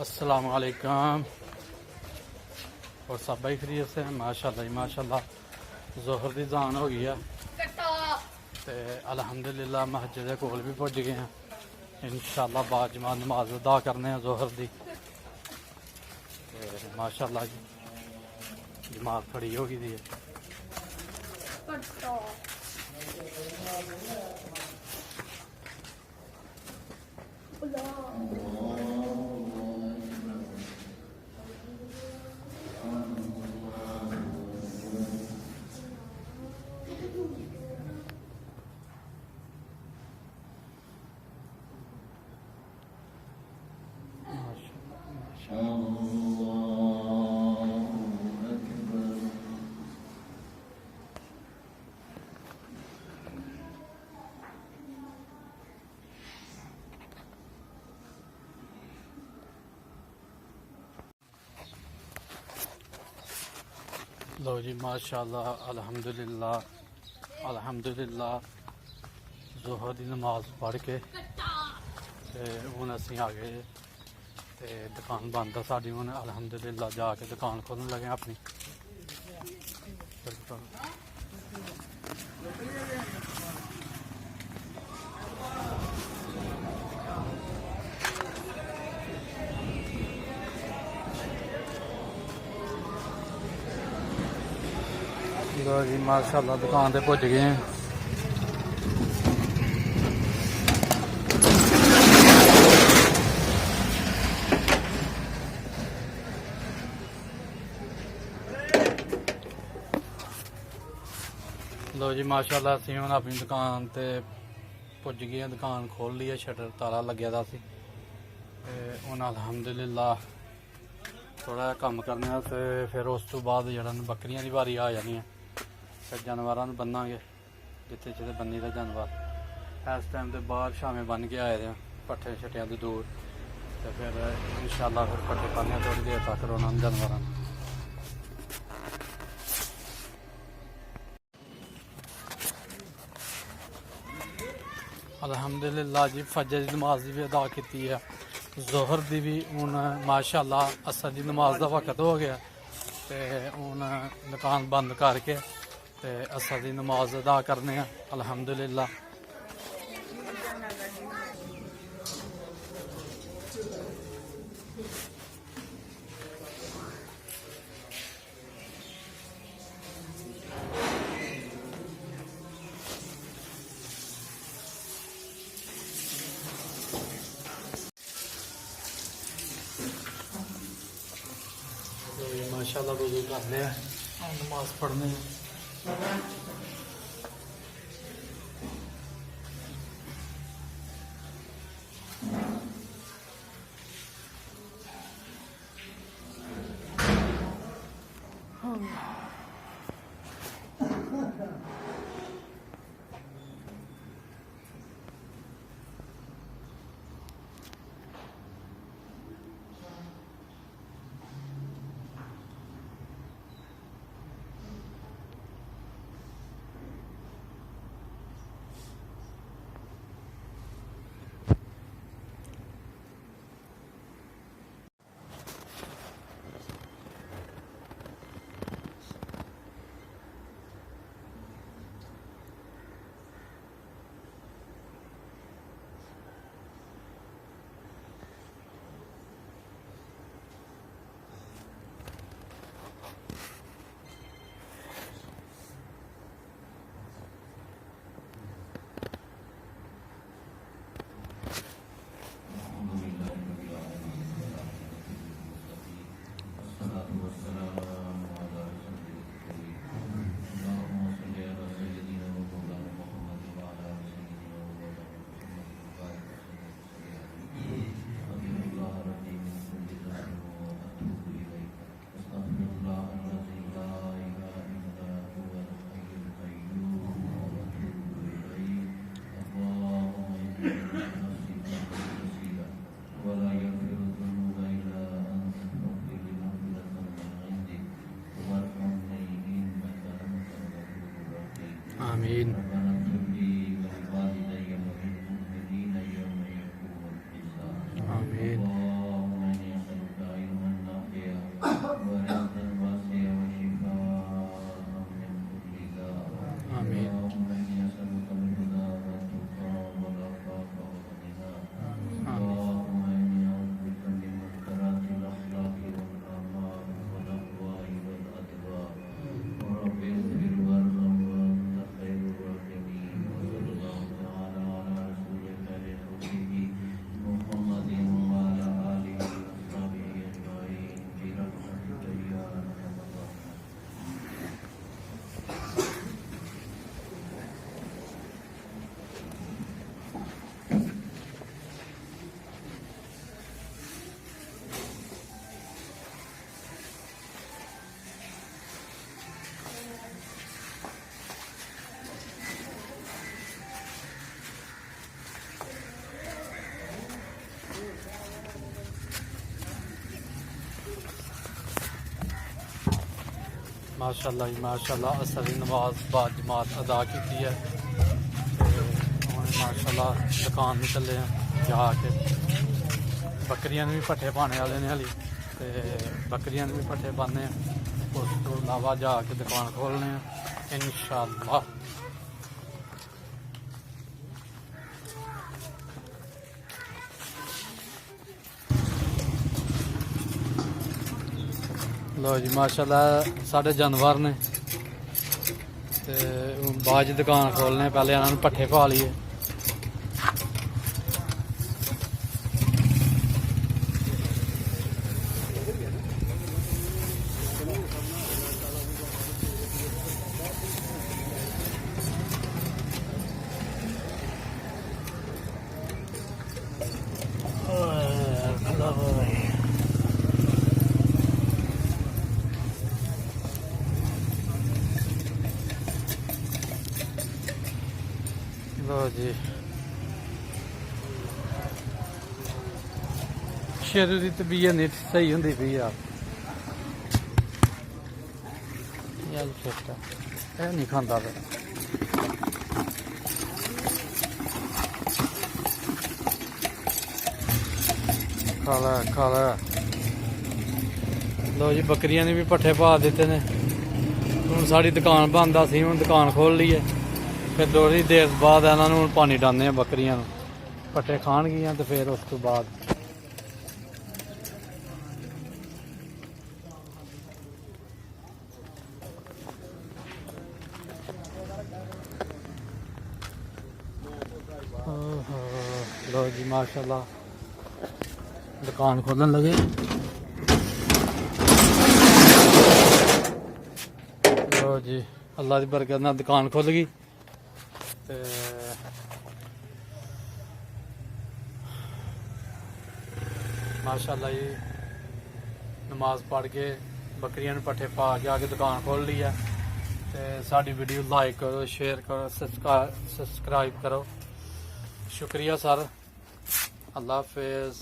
अस्सलाम वालेकुम। और सब भाई खरीद से माशाल्लाह जी माशाल्लाह। जोहर की जान हो गई है ते अल्हम्दुलिल्लाह मस्जिद के कोल भी पुज गए हैं। इंशाअल्लाह बाद जमात नमाज अदा करने जोहर की। माशाल्लाह जी जमात खड़ी हो गई है। लो जी माशाल्लाह अल्हम्दुलिल्लाह अल्हम्दुलिल्लाह जोहर की नमाज पढ़ के हूँ असी आ गए ते दुकान बंद है साड़ी। हूँ अल्हम्दुलिल्लाह जाके दुकान खोलने लगे अपनी। लो जी माशाल्लाह दुकान पे पुज गए हैं। लो जी माशाल्लाह असी हम अपनी दुकान ते पुज गए हैं। दुकान खोल ली है, शटर ताला लग्या दा सी। हूँ अल्हम्दुलिल्लाह थोड़ा कम करने ते फिर उस तो बाद जरा बकरियां की बारी आ जानी है। फिर जानवरों बन्नांगे जिते जिते बन्नी दा जानवर। इस टाइम तो बाहर शामें बन के आए हैं पट्ठे शट्टियां तो दूर। तो फिर इंशाअल्लाह फिर पट्ठे पाने थोड़ी देर तक उन्होंने जानवरों। अल्हम्दुलिल्लाह जी फजर की नमाज भी अदा की है, जोहर की भी। हूँ माशाल्लाह असर की नमाज का वक्त हो गया तो हूँ दुकान बंद करके ते असर की नमाज अदा करने अल्हम्दुलिल्लाह। माशाल्लाह वज़ू कर लिया, नमाज पढ़ने। आमीन। आमीन। माशाअल्लाह जी माशाअल्लाह असर की नमाज बाद जमात अदा की है। हम माशाअल्लाह दुकान में चले हैं जाके बकरियां भी पट्ठे पाने वाले ने हाली ते बकरियां भी पट्ठे पाने हैं। उस तो अलावा जाके दुकान खोलने हैं इंशाअल्लाह। लो जी माशाअल्लाह साढ़े जानवर ने ते बाद दुकान खोलने पहले इन्होंने पट्ठे पा लिए। लो जी शेरू की तबीयत नहीं सही होंगी पी यार नहीं खाता फिर खा ला। लो जी बकरियां ने भी पट्ठे पा दिते ने। हुण साड़ी दुकान बंद आ सी हुण दुकान खोल ली है। फिर थोड़ी देर बाद इन्होंने हुण पानी डालने बकरियां नूं पट्ठे खाणगियां ते फिर उस तो बाद लो जी माशाअल्लाह दुकान खोलन लगे। लो जी अल्लाह की बरकत नाल दुकान खुल गई ते माशाअल्लाह जी नमाज पढ़ के बकरियां नूं पट्ठे पा के आके दुकान खोल ली है। ते साडी वीडियो लाइक करो शेयर करो सब्सक्राइब करो। शुक्रिया सर अल्लाह हाफिज़।